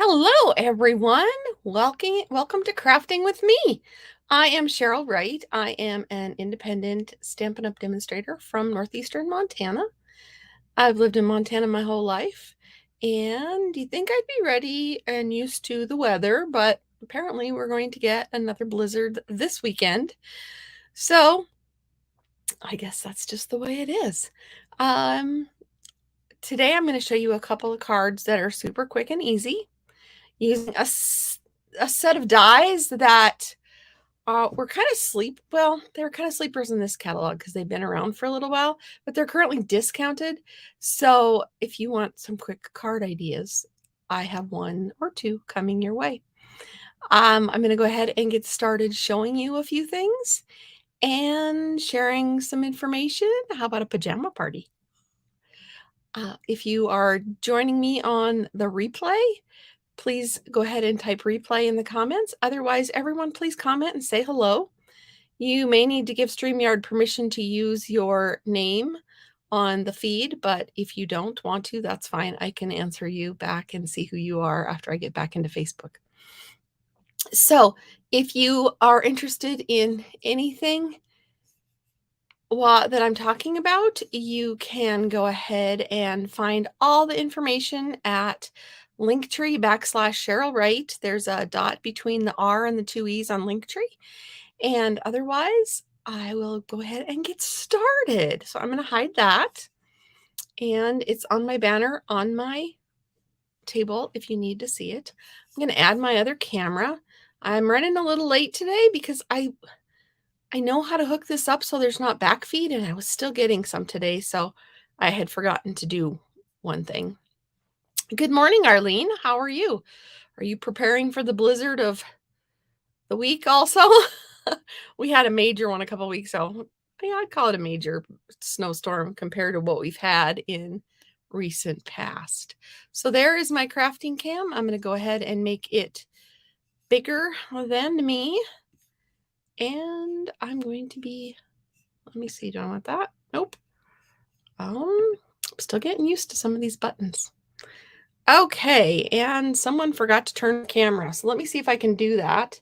Hello, everyone. Welcome to Crafting with me. I am Cheryl Wright. I am an independent Stampin' Up! Demonstrator from northeastern Montana. I've lived in Montana my whole life, and you'd think I'd be ready and used to the weather, but apparently we're going to get another blizzard this weekend. So I guess that's just the way it is. Today I'm going to show you a couple of cards that are super quick and easy, using a set of dies that were kind of they were kind of sleepers in this catalog because they've been around for a little while, but they're currently discounted. So if you want some quick card ideas, I have one or two coming your way. I'm going to go ahead and get started showing you a few things and sharing some information. How about a pajama party? If you are joining me on the replay, please go ahead and type replay in the comments. Otherwise, everyone, please comment and say hello. You may need to give StreamYard permission to use your name on the feed, but if you don't want to, that's fine. I can answer you back and see who you are after I get back into Facebook. So if you are interested in anything that I'm talking about, you can go ahead and find all the information at Linktree /Cheryl Wright. There's a dot between the R and the two E's on Linktree. And otherwise, I will go ahead and get started. So I'm going to hide that. And it's on my banner on my table if you need to see it. I'm going to add my other camera. I'm running a little late today because I know how to hook this up so there's not backfeed, and I was still getting some today, so I had forgotten to do one thing. Good morning, Arlene. How are you? Are you preparing for the blizzard of the week also? We had a major one a couple weeks ago. Yeah, I'd call it a major snowstorm compared to what we've had in recent past. So there is my crafting cam. I'm going to go ahead and make it bigger than me. And I'm going to be, let me see, do I want that? Nope. I'm still getting used to some of these buttons. Okay, and someone forgot to turn the camera. So let me see if I can do that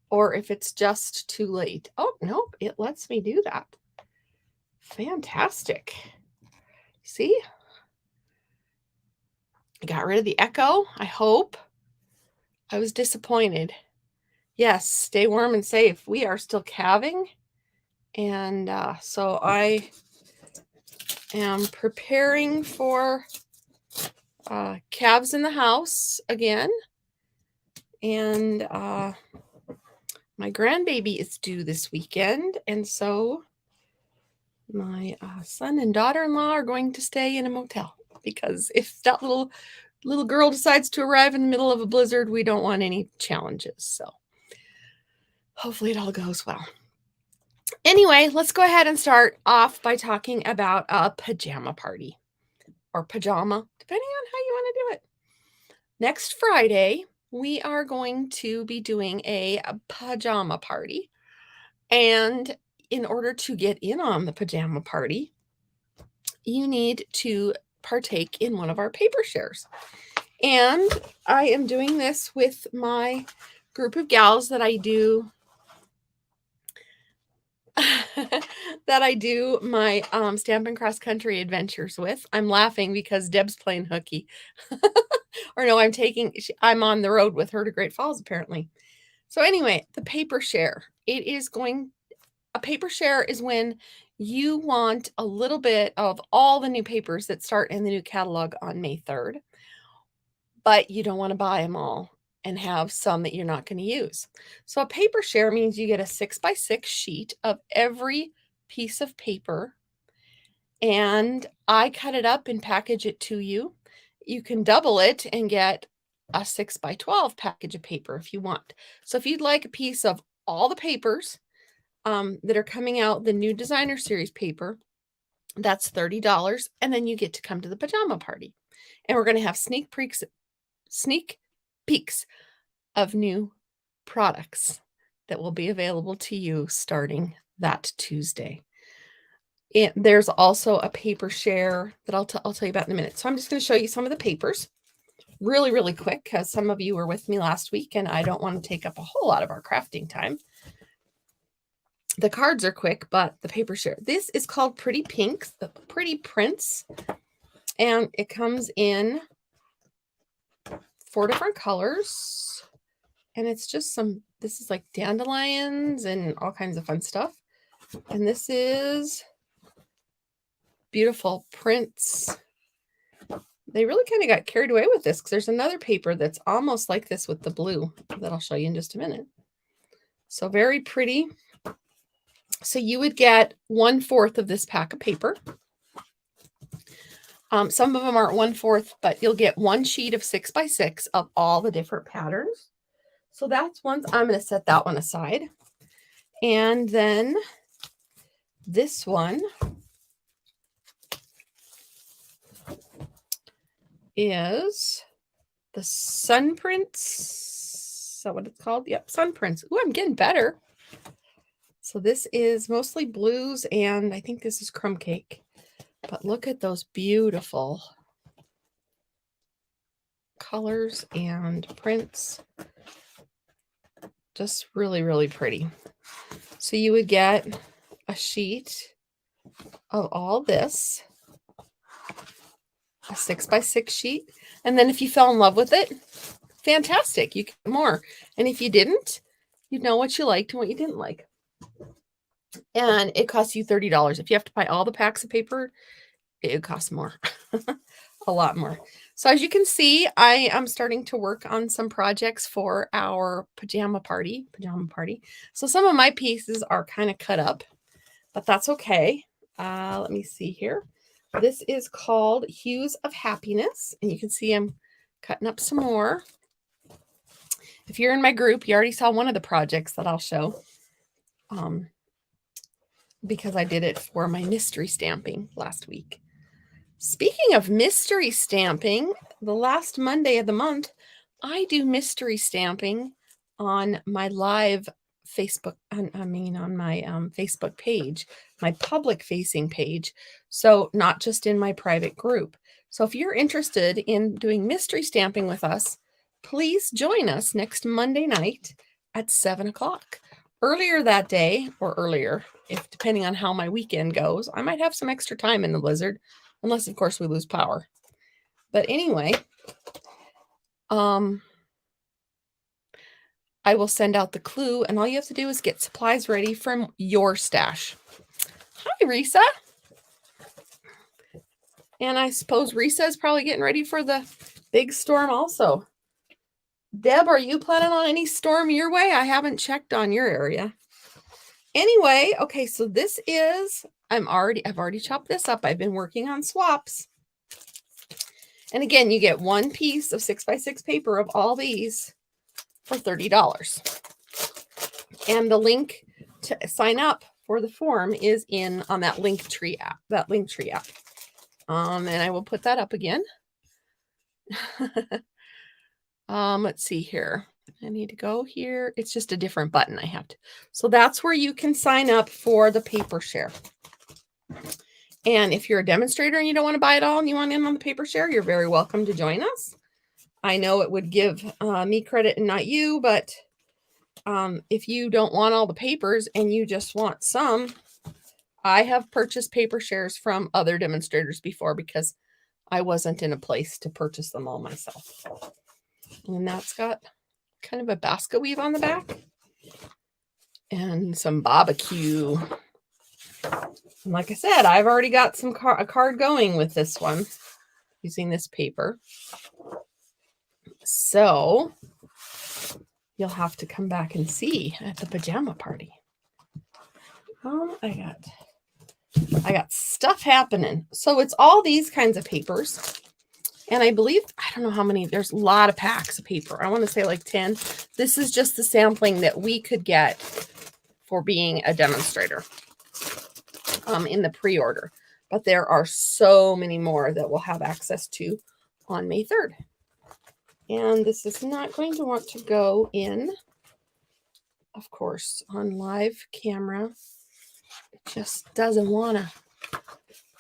or if it's just too late. Oh, nope, it lets me do that. Fantastic. See? I got rid of the echo, I hope. I was disappointed. Yes, stay warm and safe. We are still calving. And so I am preparing for calves in the house again. And my grandbaby is due this weekend. And so my son and daughter-in-law are going to stay in a motel, because if that little girl decides to arrive in the middle of a blizzard, we don't want any challenges. So hopefully it all goes well. Anyway, let's go ahead and start off by talking about a pajama party, or pajama, depending on how you want to do it. Next Friday, we are going to be doing a pajama party. And in order to get in on the pajama party, you need to partake in one of our paper shares. And I am doing this with my group of gals that I do my Stampin' Cross Country adventures with. I'm laughing because Deb's playing hooky. Or no, I'm on the road with her to Great Falls, apparently. So anyway, the paper share. A paper share is when you want a little bit of all the new papers that start in the new catalog on May 3rd, but you don't want to buy them all and have some that you're not going to use. So a paper share means you get a 6x6 sheet of every piece of paper, and I cut it up and package it to you. You can double it and get a 6x12 package of paper if you want. So if you'd like a piece of all the papers that are coming out, the new designer series paper, that's $30, and then you get to come to the pajama party. And we're going to have sneak peeks of new products that will be available to you starting that Tuesday. And there's also a paper share that I'll tell you about in a minute. So I'm just going to show you some of the papers. really, really quick because some of you were with me last week and I don't want to take up a whole lot of our crafting time. The cards are quick, but the paper share. This is called Pretty Pinks, the Pretty Prints, and it comes in 4 different colors. And it's just this is like dandelions and all kinds of fun stuff. And this is beautiful prints. They really kind of got carried away with this because there's another paper that's almost like this with the blue that I'll show you in just a minute. So very pretty. So you would get 1/4 of this pack of paper. Some of them aren't 1/4, but you'll get 1 sheet of 6 by 6 of all the different patterns. So that's one. I'm going to set that one aside. And then this one is the Sun Prints. Is that what it's called? Yep, Sun Prints. Ooh, I'm getting better. So this is mostly blues, and I think this is crumb cake. But look at those beautiful colors and prints. Just really, really pretty. So you would get a sheet of all this, a 6 by 6 sheet. And then if you fell in love with it, fantastic, you get more. And if you didn't, you'd know what you liked and what you didn't like. And it costs you $30. If you have to buy all the packs of paper, it costs more, a lot more. So as you can see, I am starting to work on some projects for our pajama party. So some of my pieces are kind of cut up, but that's okay. Let me see here. This is called Hues of Happiness. And you can see I'm cutting up some more. If you're in my group, you already saw one of the projects that I'll show. Because I did it for my mystery stamping last week. Speaking of mystery stamping, the last Monday of the month, I do mystery stamping on my live Facebook, on my Facebook page, my public facing page. So not just in my private group. So if you're interested in doing mystery stamping with us, please join us next Monday night at 7 o'clock. Earlier that day, or earlier, if depending on how my weekend goes, I might have some extra time in the blizzard, unless of course we lose power. But anyway, I will send out the clue, and all you have to do is get supplies ready from your stash. Hi, Risa. And I suppose Risa is probably getting ready for the big storm also. Deb, are you planning on any storm your way? I haven't checked on your area. Anyway, okay, so this is, I've already chopped this up. I've been working on swaps. And again, you get 1 piece of 6 by 6 paper of all these for $30. And the link to sign up for the form is on that Linktree app, and I will put that up again. Let's see here. I need to go here. It's just a different button I have to. So that's where you can sign up for the paper share. And if you're a demonstrator and you don't want to buy it all and you want in on the paper share, you're very welcome to join us. I know it would give me credit and not you, but if you don't want all the papers and you just want some, I have purchased paper shares from other demonstrators before because I wasn't in a place to purchase them all myself. And that's got kind of a basket weave on the back and some barbecue. And like I said, I've already got a card going with this one using this paper. So you'll have to come back and see at the pajama party. I got stuff happening. So it's all these kinds of papers. And I believe, I don't know how many, there's a lot of packs of paper. I want to say like 10. This is just the sampling that we could get for being a demonstrator in the pre-order. But there are so many more that we'll have access to on May 3rd. And this is not going to want to go in, of course, on live camera. It just doesn't want to.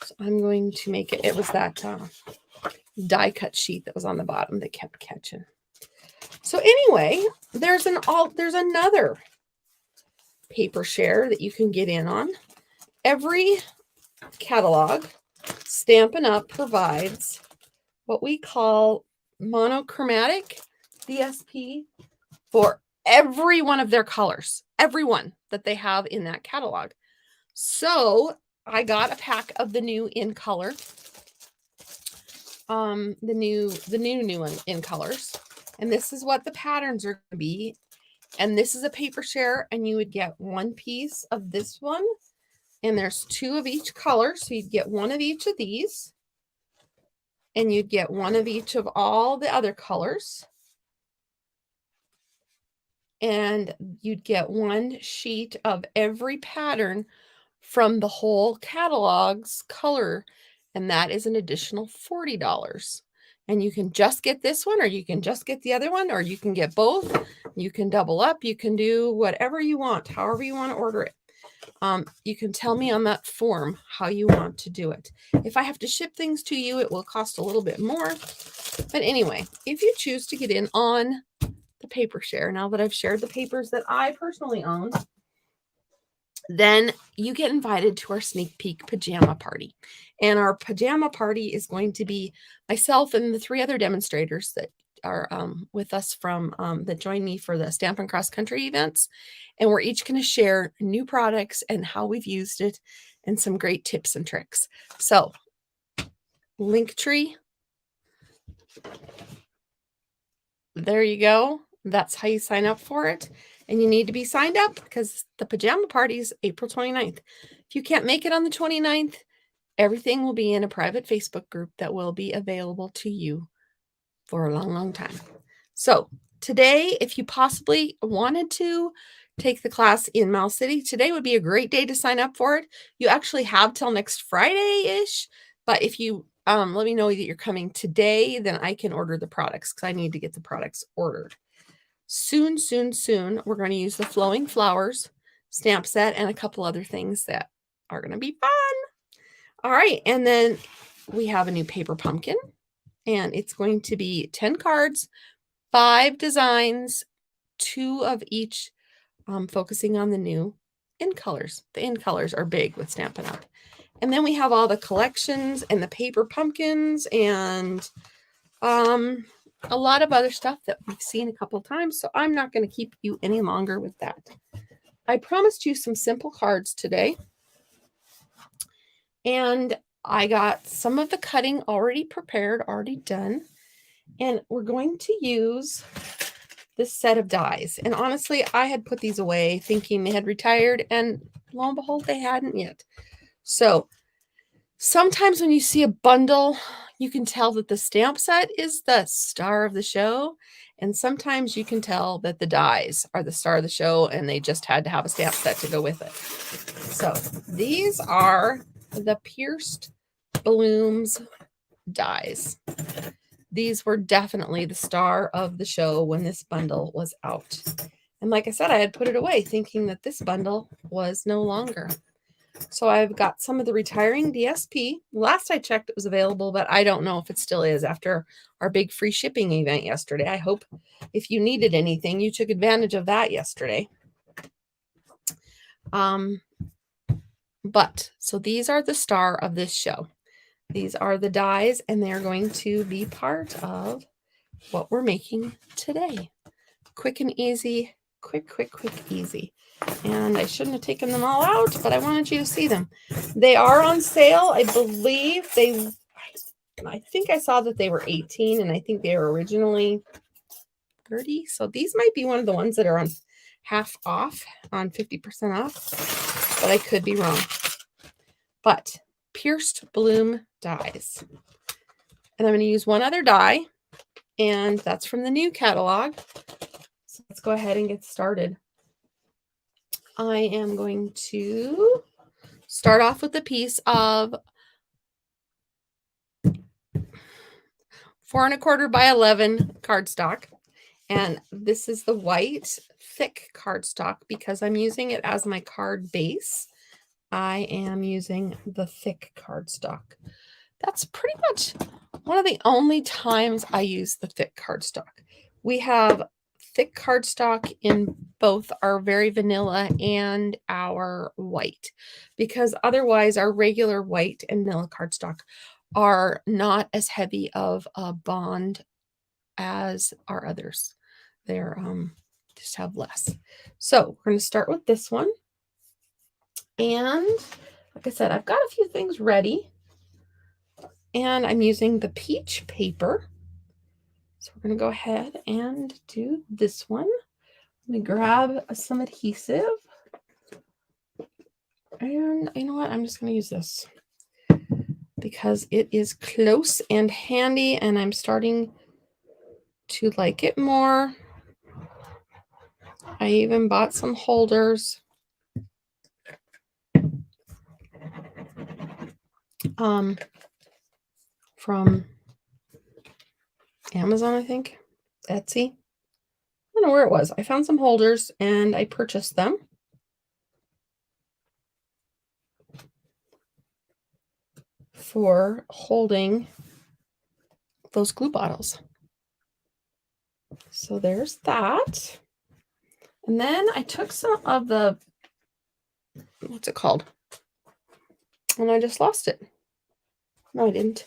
So I'm going to make it. It was that die cut sheet that was on the bottom that kept catching. So anyway, there's another paper share that you can get in on. Every catalog, Stampin' Up! Provides what we call monochromatic DSP for every one of their colors, every one that they have in that catalog. So I got a pack of the new in color, the new one in colors, and this is what the patterns are going to be. And this is a paper share, and you would get one piece of this one, and there's two of each color, so you'd get one of each of these, and you'd get one of each of all the other colors, and you'd get one sheet of every pattern from the whole catalog's color, and that is an additional $40. And you can just get this one, or you can just get the other one, or you can get both. You can double up. You can do whatever you want, however you want to order it. You can tell me on that form how you want to do it. If I have to ship things to you, it will cost a little bit more. But anyway, if you choose to get in on the paper share, now that I've shared the papers that I personally own, then you get invited to our sneak peek pajama party. And our pajama party is going to be myself and the 3 other demonstrators that are with us from that join me for the Stampin' Cross Country events. And we're each going to share new products and how we've used it and some great tips and tricks. So Linktree, there you go. That's how you sign up for it. And you need to be signed up because the pajama party is April 29th. If you can't make it on the 29th, everything will be in a private Facebook group that will be available to you for a long, long time. So today, if you possibly wanted to take the class in Mouse City, today would be a great day to sign up for it. You actually have till next Friday-ish, but if you let me know that you're coming today, then I can order the products because I need to get the products ordered. Soon, we're going to use the Flowing Flowers stamp set and a couple other things that are going to be fun. All right, and then we have a new paper pumpkin, and it's going to be 10 cards, 5 designs, 2 of each focusing on the new in colors. The in colors are big with Stampin' Up! And then we have all the collections and the paper pumpkins and a lot of other stuff that we've seen a couple of times. So I'm not going to keep you any longer with that. I promised you some simple cards today. And I got some of the cutting already prepared, already done. And we're going to use this set of dies. And honestly, I had put these away thinking they had retired, and lo and behold, they hadn't yet. So sometimes when you see a bundle, you can tell that the stamp set is the star of the show. And sometimes you can tell that the dies are the star of the show and they just had to have a stamp set to go with it. So these are the Pierced Blooms dies. These were definitely the star of the show when this bundle was out. And like I said, I had put it away thinking that this bundle was no longer. So I've got some of the retiring DSP. Last I checked, it was available, but I don't know if it still is after our big free shipping event yesterday. I hope if you needed anything, you took advantage of that yesterday. But so these are the star of this show. These are the dies, and they're going to be part of what we're making today. Quick and easy, quick, easy. And I shouldn't have taken them all out, but I wanted you to see them. They are on sale. I believe I think I saw that they were 18, and I think they were originally 30. So these might be one of the ones that are on half off, on 50% off, but I could be wrong. But Pierced Bloom dies. And I'm going to use one other die, and that's from the new catalog. So let's go ahead and get started. I am going to start off with a piece of 4 1/4 by 11 cardstock. And this is the white thick cardstock because I'm using it as my card base. I am using the thick cardstock. That's pretty much one of the only times I use the thick cardstock. We have thick cardstock in both our very vanilla and our white, because otherwise our regular white and vanilla cardstock are not as heavy of a bond as our others. They're just have less. So we're going to start with this one. And like I said, I've got a few things ready. And I'm using the peach paper. So we're going to go ahead and do this one. Let me grab some adhesive. And you know what? I'm just going to use this because it is close and handy, and I'm starting to like it more. I even bought some holders. From Amazon, I think. Etsy. I don't know where it was. I found some holders and I purchased them for holding those glue bottles. So there's that. And then I took some of the, what's it called? And I just lost it. No, I didn't.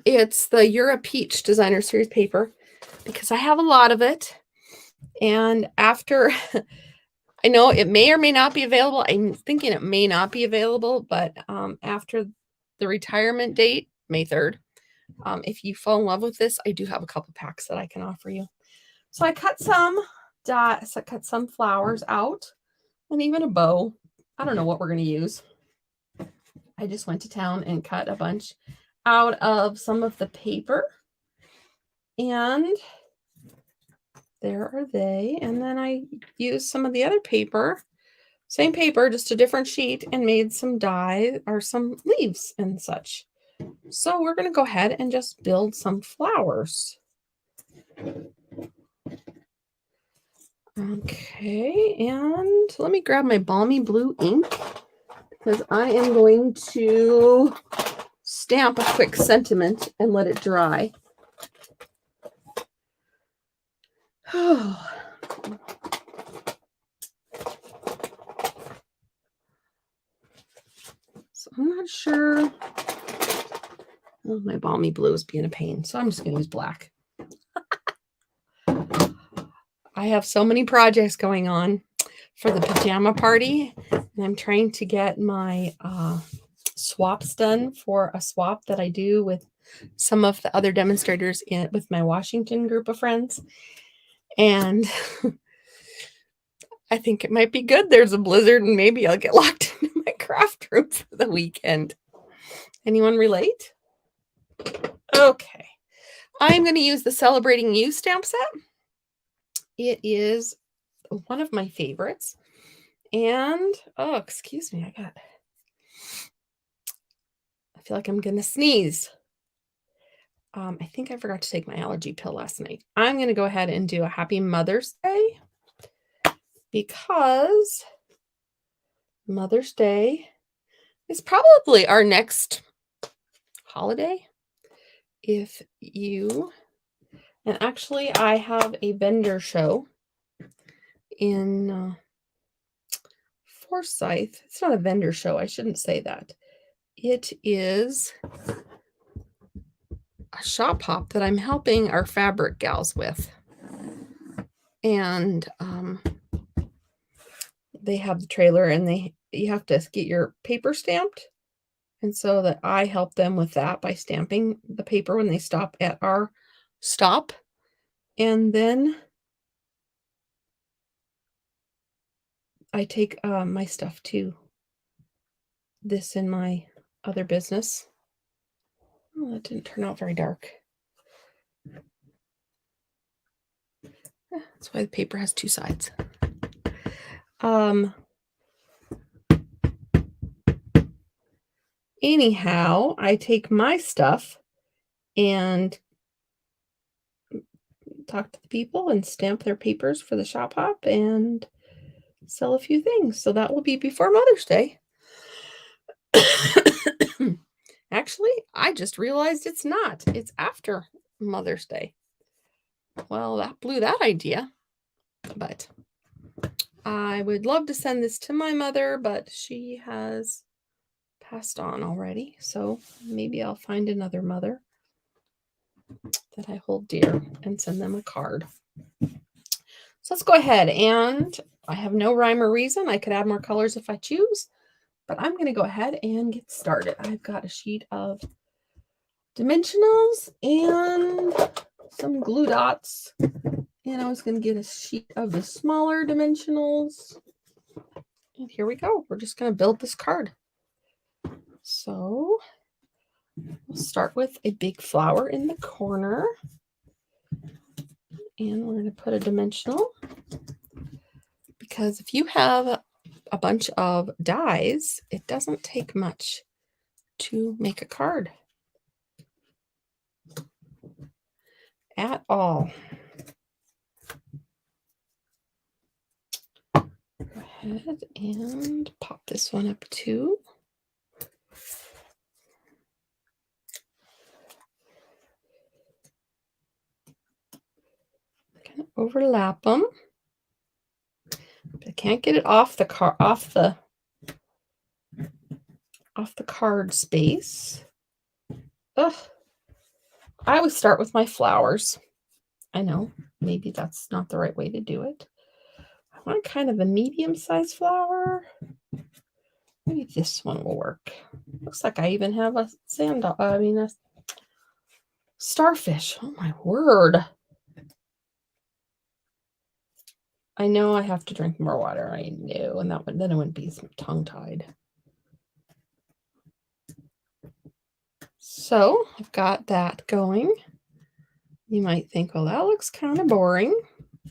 It's the Euro Peach Designer Series paper, because I have a lot of it. And after, I know it may or may not be available. I'm thinking it may not be available, but after the retirement date, May 3rd, if you fall in love with this, I do have a couple packs that I can offer you. So I cut some dots, I cut some flowers out, and even a bow. I don't know what we're going to use. I just went to town and cut a bunch out of some of the paper. And there are they. And then I used some of the other paper, same paper, just a different sheet, and made some die or some leaves and such. So we're going to go ahead and just build some flowers. Okay, and let me grab my balmy blue ink, because I am going to stamp a quick sentiment and let it dry. So I'm not sure. Oh, my balmy blue is being a pain, so I'm just going to use black. I have so many projects going on for the pajama party, and I'm trying to get my swaps done for a swap that I do with some of the other demonstrators with my Washington group of friends. And I think it might be good. There's a blizzard, and maybe I'll get locked into my craft room for the weekend. Anyone relate? Okay. I'm going to use the Celebrating You stamp set. It is one of my favorites. And, oh, excuse me, I feel like I'm going to sneeze. I think I forgot to take my allergy pill last night. I'm going to go ahead and do a Happy Mother's Day, because Mother's Day is probably our next holiday. If you, and actually I have a vendor show in Forsyth. It's not a vendor show. I shouldn't say that. It is a shop hop that I'm helping our fabric gals with. And they have the trailer, and you have to get your paper stamped. And so that I help them with that by stamping the paper when they stop at our stop. And then I take my stuff to this in my other business. Oh, that didn't turn out very dark. That's why the paper has two sides. Anyhow, I take my stuff and talk to the people and stamp their papers for the shop hop and sell a few things. So that will be before Mother's Day. Actually, I just realized it's not. It's after Mother's Day. Well, that blew that idea. But I would love to send this to my mother, but she has passed on already. So maybe I'll find another mother that I hold dear and send them a card. So let's go ahead, and I have no rhyme or reason. I could add more colors if I choose, but I'm going to go ahead and get started. I've got a sheet of dimensionals and some glue dots, and I was going to get a sheet of the smaller dimensionals. And here we go. We're just going to build this card. So we'll start with a big flower in the corner, and we're going to put a dimensional, because if you have a bunch of dies, it doesn't take much to make a card at all. Go ahead and pop this one up too. Kind of overlap them. But I can't get it off the card space. Ugh. I always start with my flowers. I know, maybe that's not the right way to do it. I want kind of a medium-sized flower. Maybe this one will work. Looks like I even have a a starfish. Oh my word. I know I have to drink more water. I knew, and then it wouldn't be tongue-tied. So I've got that going. You might think, well, that looks kind of boring.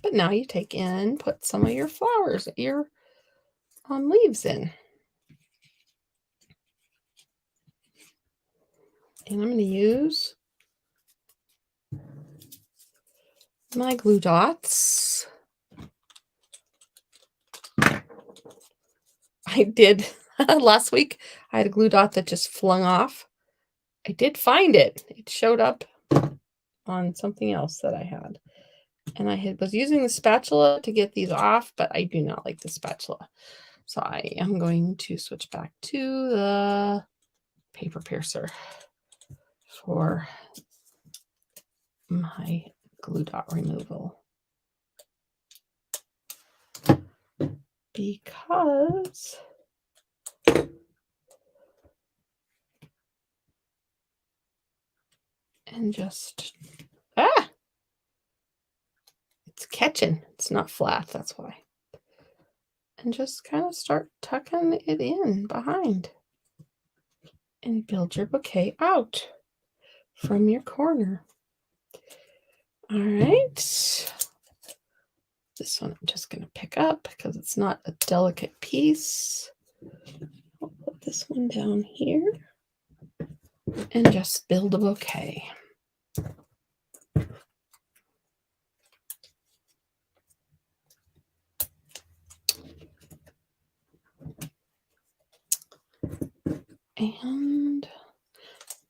But now you take in, put some of your flowers, your leaves in. And I'm going to use my glue dots. I did last week. I had a glue dot that just flung off. I did find it. It showed up on something else that I had. And I was using the spatula to get these off, but I do not like the spatula. So I am going to switch back to the paper piercer for my glue dot removal. Because and just it's catching. It's not flat, that's why. And just kind of start tucking it in behind and build your bouquet out from your corner. All right. This one I'm just going to pick up because it's not a delicate piece. I'll put this one down here and just build a bouquet. And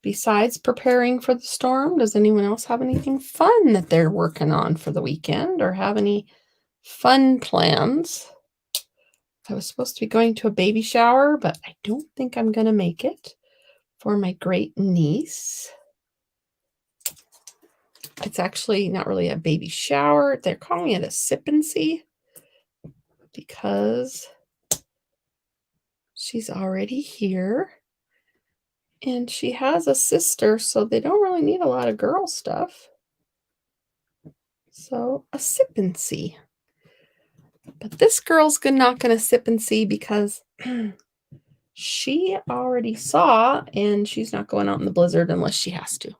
besides preparing for the storm, does anyone else have anything fun that they're working on for the weekend or have any fun plans? I was supposed to be going to a baby shower, but I don't think I'm going to make it for my great niece. It's actually not really a baby shower. They're calling it a sip and see because she's already here. And she has a sister, so they don't really need a lot of girl stuff. So a sip and see. But this girl's not going to sip and see because she already saw, and she's not going out in the blizzard unless she has to.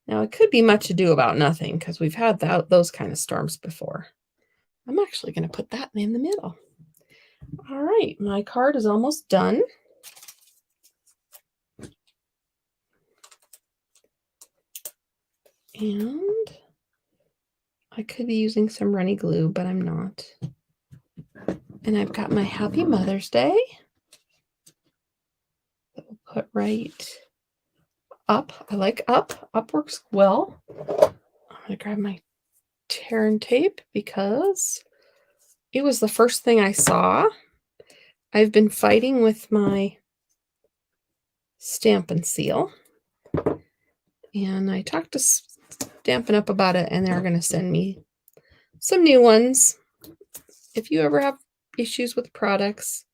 Now, it could be much ado about nothing because we've had those kind of storms before. I'm actually going to put that in the middle. All right, my card is almost done. And I could be using some runny glue, but I'm not. And I've got my Happy Mother's Day that we'll put right Up. I like Up. Up works well. I'm going to grab my tear and tape because it was the first thing I saw. I've been fighting with my Stampin' Seal. And I talked to Stampin' Up about it, and they're going to send me some new ones. If you ever have issues with products,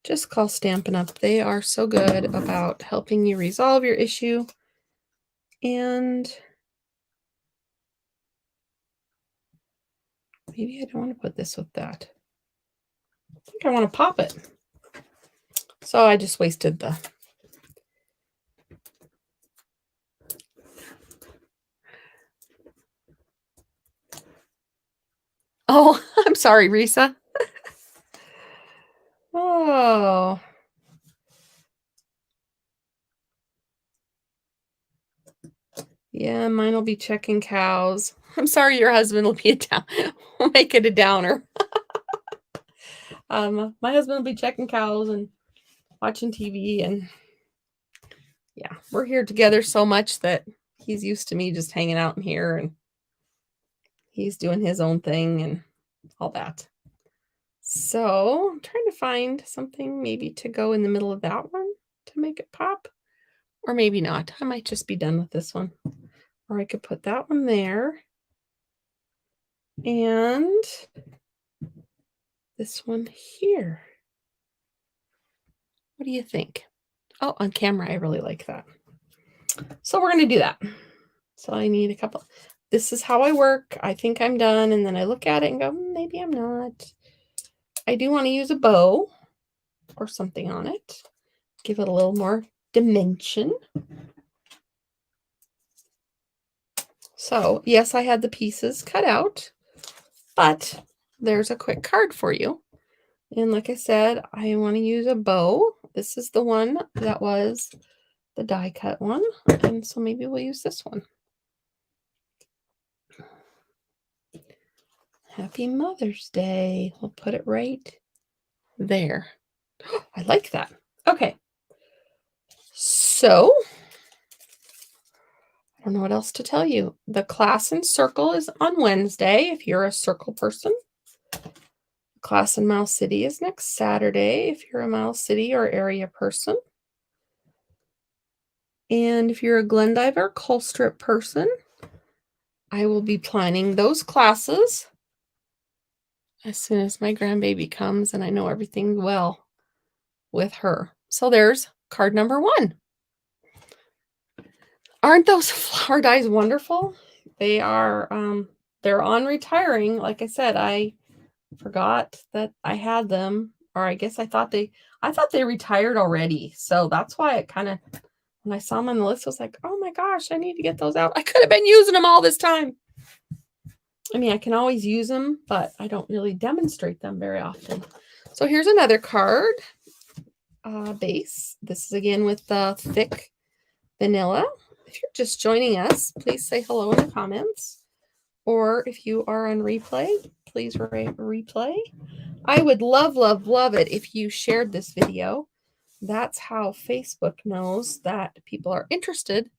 just call Stampin' Up. They are so good about helping you resolve your issue. And maybe I don't want to put this with that. I think I want to pop it. So I just wasted the... Oh, I'm sorry, Risa. Oh. Yeah, mine will be checking cows. I'm sorry your husband will be a down. We'll make it a downer. My husband will be checking cows and watching TV, and yeah, we're here together so much that he's used to me just hanging out in here, and he's doing his own thing and all that. So I'm trying to find something maybe to go in the middle of that one to make it pop, or maybe not. I might just be done with this one, or I could put that one there and this one here. What do you think? Oh, on camera, I really like that. So we're going to do that. So I need a couple. This is how I work. I think I'm done. And then I look at it and go, maybe I'm not. I do want to use a bow or something on it. Give it a little more dimension. So yes, I had the pieces cut out, but there's a quick card for you. And like I said, I want to use a bow. This is the one that was the die cut one. And so maybe we'll use this one. Happy Mother's Day. We'll put it right there. I like that. Okay. So, I don't know what else to tell you. The class in Circle is on Wednesday if you're a Circle person. Class in Miles City is next Saturday if you're a Miles City or area person. And if you're a Glendive or Colstrip person, I will be planning those classes as soon as my grandbaby comes and I know everything's well with her. So there's card number 1. Aren't those flower dies wonderful? They are, they're on retiring. Like I said, I forgot that I had them, or I guess I thought they retired already. So that's why it kind of, when I saw them on the list, I was like, oh my gosh, I need to get those out. I could have been using them all this time. I mean, I can always use them, but I don't really demonstrate them very often. So here's another card base. This is again with the thick vanilla. If you're just joining us, please say hello in the comments. Or if you are on replay, please replay. I would love, love, love it if you shared this video. That's how Facebook knows that people are interested,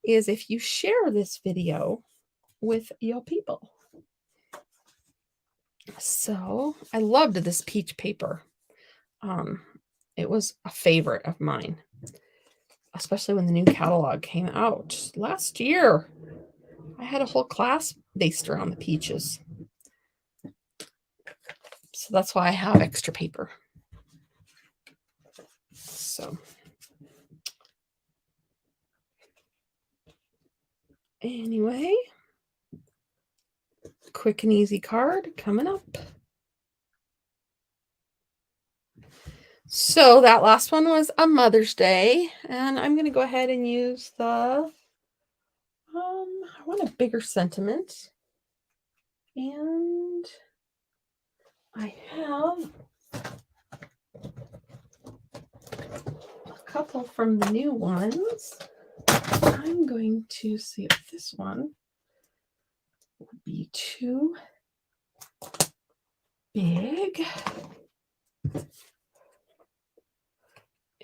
is if you share this video with your people. So I loved this peach paper. It was a favorite of mine, especially when the new catalog came out last year. I had a whole class based around the peaches. So that's why I have extra paper. So anyway, quick and easy card coming up. So that last one was a Mother's Day, and I'm going to go ahead and use the, I want a bigger sentiment, and I have a couple from the new ones. I'm going to see if this one would be too big.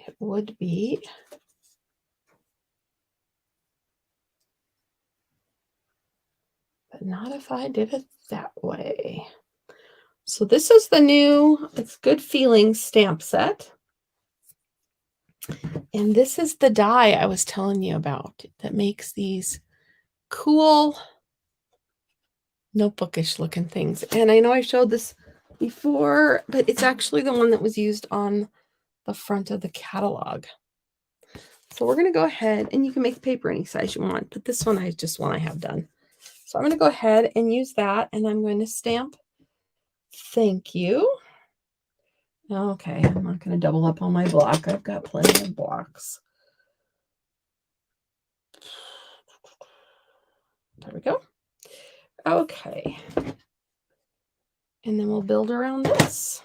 It would be. but not if I did it that way. So this is the new, it's Good Feelings stamp set. And this is the die I was telling you about that makes these cool notebookish looking things. And I know I showed this before, but it's actually the one that was used on the front of the catalog. So we're going to go ahead, and you can make the paper any size you want, but this one I just want to have done. So I'm going to go ahead and use that, and I'm going to stamp thank you. Okay, I'm not going to double up on my block. I've got plenty of blocks. There we go. Okay. And then we'll build around this.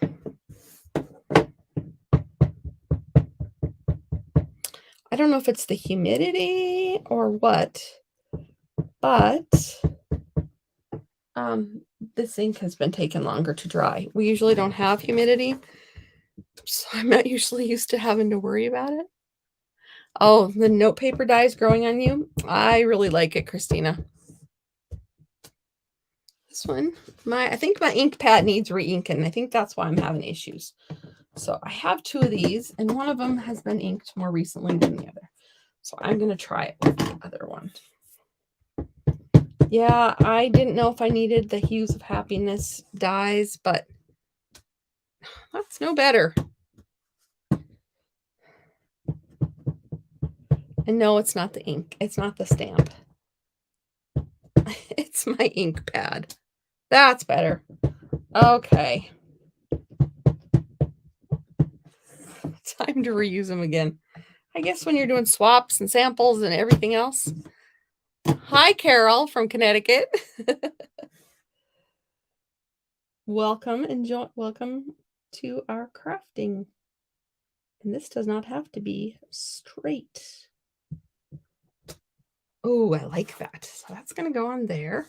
I don't know if it's the humidity or what, but this ink has been taking longer to dry. We usually don't have humidity, so I'm not usually used to having to worry about it. Oh, the note paper die is growing on you. I really like it, Christina. This one, I think my ink pad needs re-inking. I think that's why I'm having issues. So I have two of these, and one of them has been inked more recently than the other. So I'm going to try it with the other one. Yeah, I didn't know if I needed the Hues of Happiness dies, but that's no better. And no, it's not the ink. It's not the stamp. It's my ink pad. That's better. Okay. Time to reuse them again. I guess when you're doing swaps and samples and everything else. Hi, Carol from Connecticut. Welcome to our crafting. And this does not have to be straight. Oh, I like that. So that's going to go on there.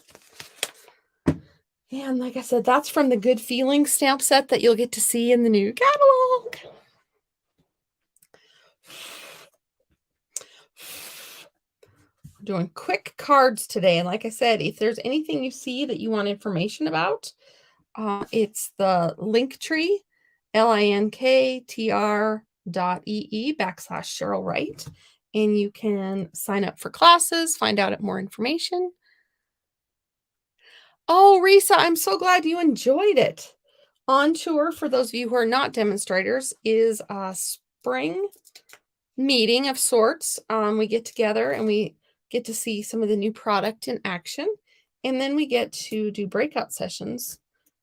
And like I said, that's from the Good Feelings stamp set that you'll get to see in the new catalog. We're doing quick cards today. And like I said, if there's anything you see that you want information about, it's the Linktree, linktr.ee/Cheryl Wright. And you can sign up for classes, find out more information. Oh, Risa, I'm so glad you enjoyed it. On Tour, for those of you who are not demonstrators, is a spring meeting of sorts. We get together and we get to see some of the new product in action. And then we get to do breakout sessions.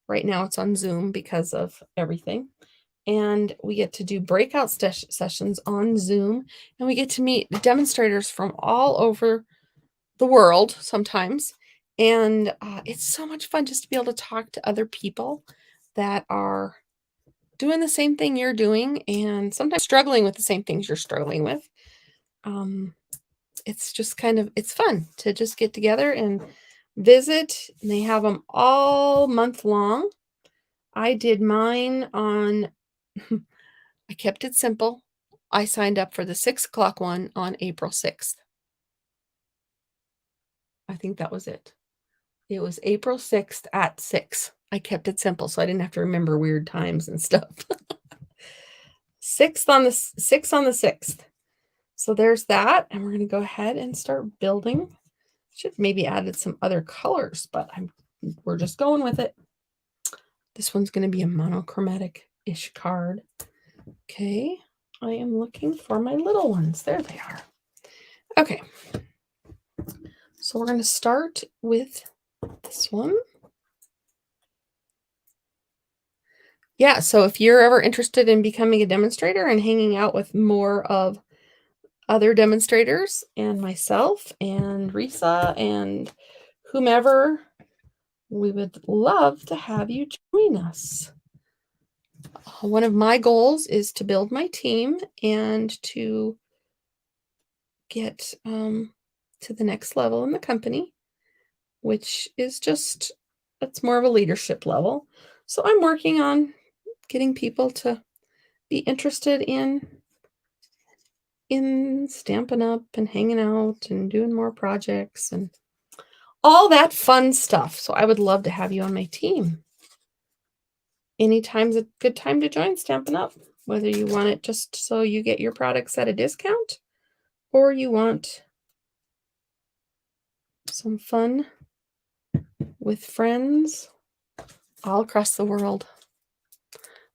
Right now it's on Zoom because of everything. And we get to do breakout sessions on Zoom. And we get to meet demonstrators from all over the world sometimes. And it's so much fun just to be able to talk to other people that are doing the same thing you're doing and sometimes struggling with the same things you're struggling with. It's just it's fun to just get together and visit. And they have them all month long. I did mine on, I kept it simple. I signed up for the 6 o'clock one on April 6th. I think that was it. It was April 6th at 6. I kept it simple so I didn't have to remember weird times and stuff. 6th on the 6th. So there's that. And we're going to go ahead and start building. Should maybe added some other colors, but we're just going with it. This one's going to be a monochromatic-ish card. Okay. I am looking for my little ones. There they are. Okay. So we're going to start with this one. Yeah, so if you're ever interested in becoming a demonstrator and hanging out with more of other demonstrators and myself and Risa and whomever, we would love to have you join us. One of my goals is to build my team and to get to the next level in the company, which is it's more of a leadership level. So I'm working on getting people to be interested in Stampin' Up and hanging out and doing more projects and all that fun stuff. So I would love to have you on my team. Anytime's a good time to join Stampin' Up! Whether you want it just so you get your products at a discount or you want some fun with friends all across the world.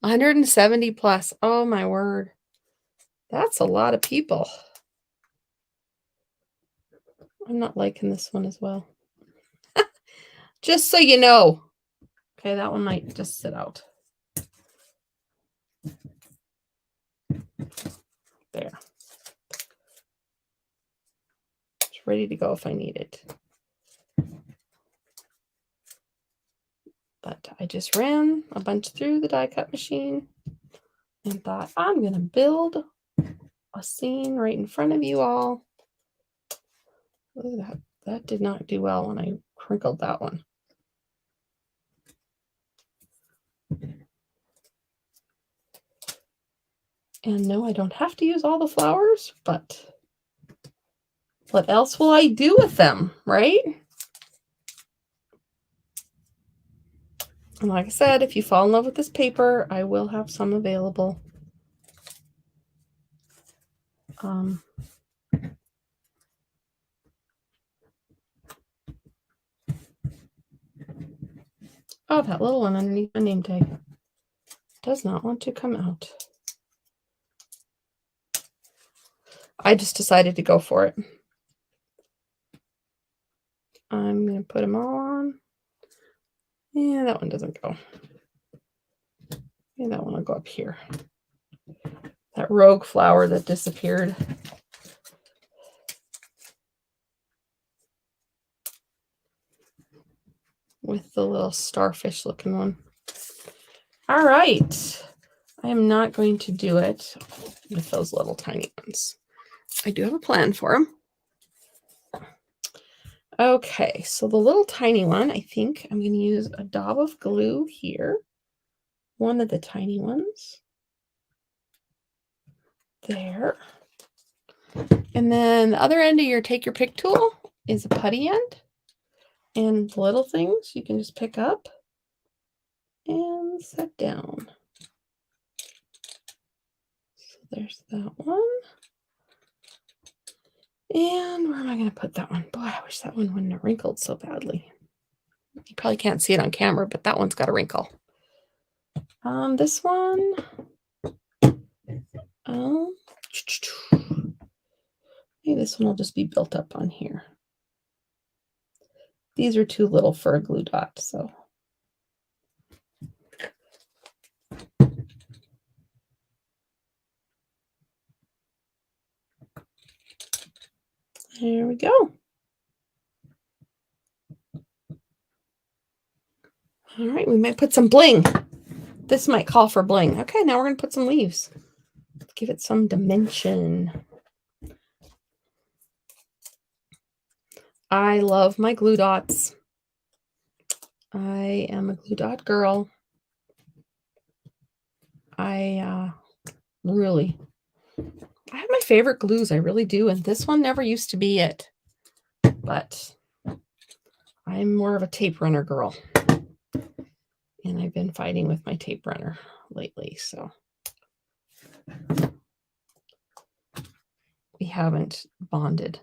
170 plus. Oh my word. That's a lot of people. I'm not liking this one as well. Just so you know. Okay, that one might just sit out. There. It's ready to go if I need it. But I just ran a bunch through the die cut machine and thought I'm going to build a scene right in front of you all. Ooh, that did not do well when I crinkled that one. And no, I don't have to use all the flowers, but what else will I do with them, right? And like I said, if you fall in love with this paper, I will have some available. Oh, that little one underneath my name tag does not want to come out. I just decided to go for it. I'm going to put them all on. Yeah, that one doesn't go. Yeah, that one will go up here. That rogue flower that disappeared. With the little starfish looking one. All right. I am not going to do it with those little tiny ones. I do have a plan for them. Okay, so the little tiny one, I think I'm going to use a daub of glue here. One of the tiny ones. There. And then the other end of your take your pick tool is a putty end. And little things you can just pick up and set down. So there's that one. And where am I going to put that one? Boy, I wish that one wouldn't have wrinkled so badly. You probably can't see it on camera, but that one's got a wrinkle. This one. Maybe this one will just be built up on here. These are too little for a glue dot, so. There we go. All right, we might put some bling. This might call for bling. Okay, now we're going to put some leaves. Give it some dimension. I love my glue dots. I am a glue dot girl. I have my favorite glues. I really do. And this one never used to be it. But I'm more of a tape runner girl. And I've been fighting with my tape runner lately. So we haven't bonded.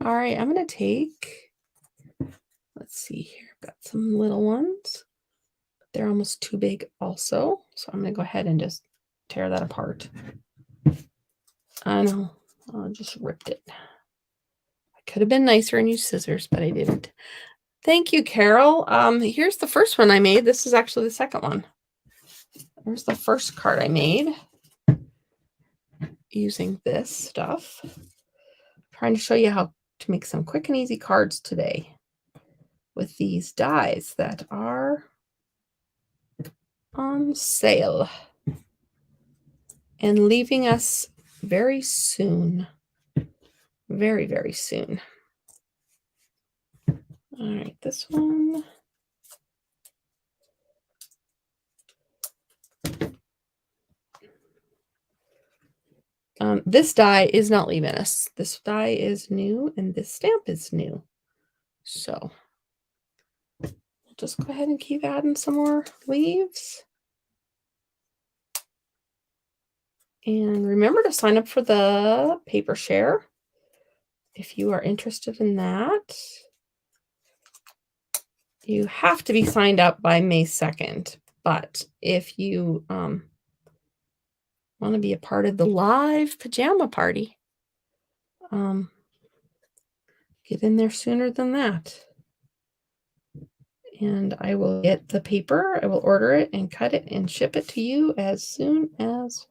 All right, I'm going to take, let's see here. I've got some little ones. They're almost too big also. So I'm going to go ahead and just tear that apart. I know. I just ripped it. I could have been nicer and used scissors, but I didn't. Thank you, Carol. Here's the first one I made. This is actually the second one. There's the first card I made using this stuff. I'm trying to show you how to make some quick and easy cards today with these dies that are on sale and leaving us very soon. Very, very soon. All right, this one. This die is not leaving us. This die is new and this stamp is new. So we'll just go ahead and keep adding some more leaves. And remember to sign up for the paper share if you are interested in that. You have to be signed up by May 2nd, but if you want to be a part of the live pajama party, get in there sooner than that. And I will get the paper, I will order it and cut it and ship it to you as soon as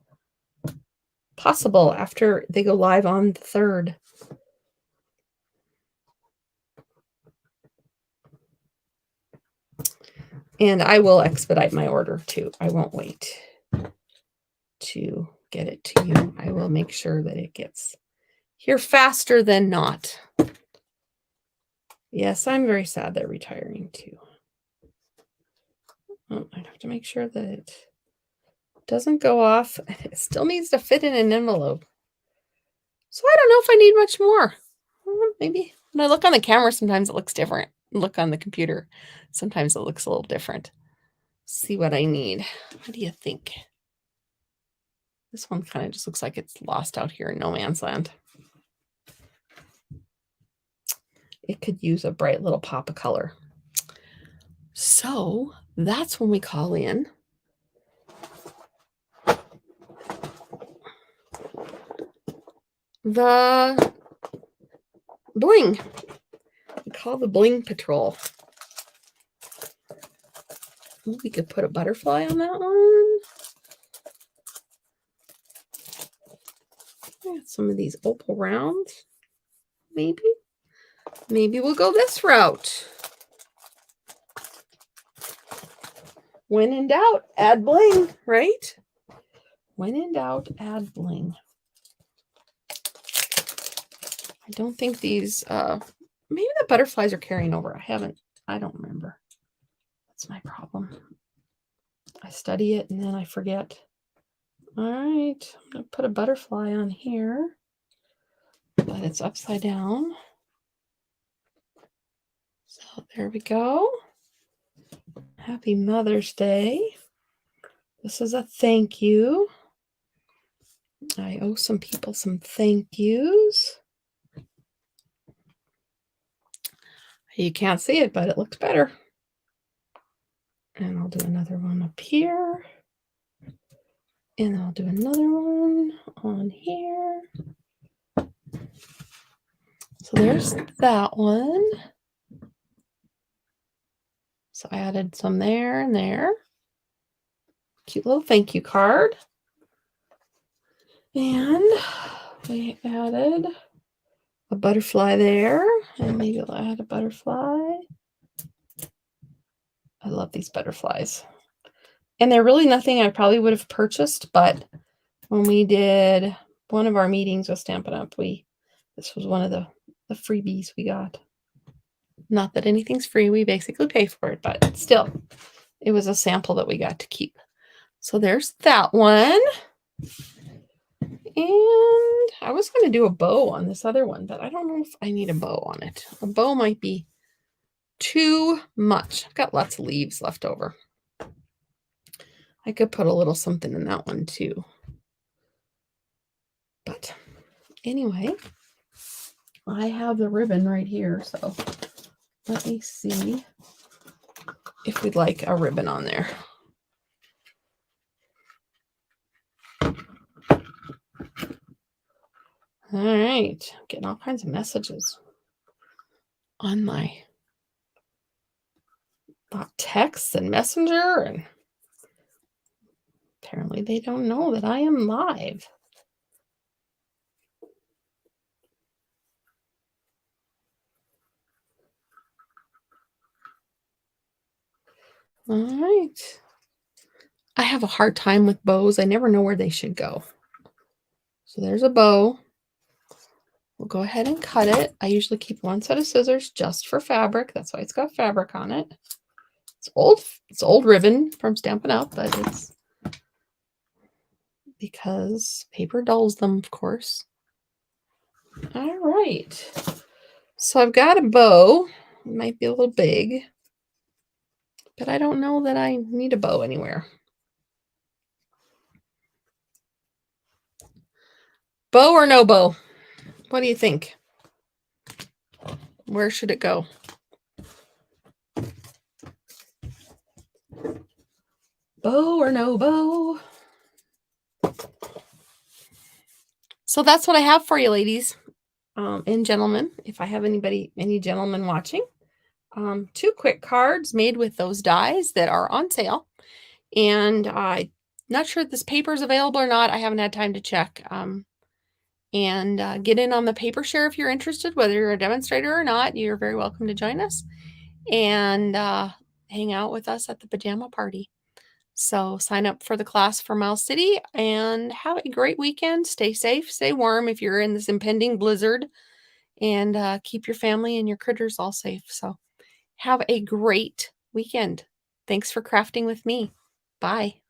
possible after they go live on the 3rd. And I will expedite my order too. I won't wait to get it to you. I will make sure that it gets here faster than not. Yes, I'm very sad they're retiring too. Oh, I'd have to make sure that it doesn't go off. It still needs to fit in an envelope. So I don't know if I need much more. Maybe when I look on the camera, sometimes it looks different. Look on the computer, sometimes it looks a little different. See what I need. What do you think? This one kind of just looks like it's lost out here in no man's land. It could use a bright little pop of color. So that's when we call in the bling. We call the bling patrol. We could put a butterfly on that one. Some of these opal rounds. Maybe we'll go this route. When in doubt, add bling, right? When in doubt, add bling. I don't think these, maybe the butterflies are carrying over. I don't remember. That's my problem. I study it and then I forget. All right, I'm going to put a butterfly on here, but it's upside down. So there we go. Happy Mother's Day. This is a thank you. I owe some people some thank yous. You can't see it, but it looks better. And I'll do another one up here. And I'll do another one on here. So there's that one. So I added some there and there. Cute little thank you card. And we added a butterfly there. And maybe I'll add a butterfly. I love these butterflies. And they're really nothing I probably would have purchased, but when we did one of our meetings with Stampin' Up, this was one of the freebies we got. Not that anything's free, we basically pay for it, but still, it was a sample that we got to keep. So there's that one. And I was going to do a bow on this other one, but I don't know if I need a bow on it. A bow might be too much. I've got lots of leaves left over. I could put a little something in that one too. But anyway, I have the ribbon right here, so let me see if we'd like a ribbon on there. All right, I'm getting all kinds of messages on my text and messenger, and apparently they don't know that I am live. All right. I have a hard time with bows. I never know where they should go. So there's a bow. We'll go ahead and cut it. I usually keep one set of scissors just for fabric. That's why it's got fabric on it. It's old ribbon from Stampin' Up, but because paper dulls them, of course. All right. So I've got a bow. It might be a little big, but I don't know that I need a bow anywhere. Bow or no bow? What do you think? Where should it go? Bow or no bow? So that's what I have for you, ladies and gentlemen. If I have any gentlemen watching, 2 quick cards made with those dies that are on sale. And I'm not sure if this paper is available or not. I haven't had time to check. And get in on the paper share if you're interested, whether you're a demonstrator or not. You're very welcome to join us and hang out with us at the Pajama Party. So sign up for the class for Miles City and have a great weekend. Stay safe, stay warm if you're in this impending blizzard, and keep your family and your critters all safe. So have a great weekend. Thanks for crafting with me. Bye.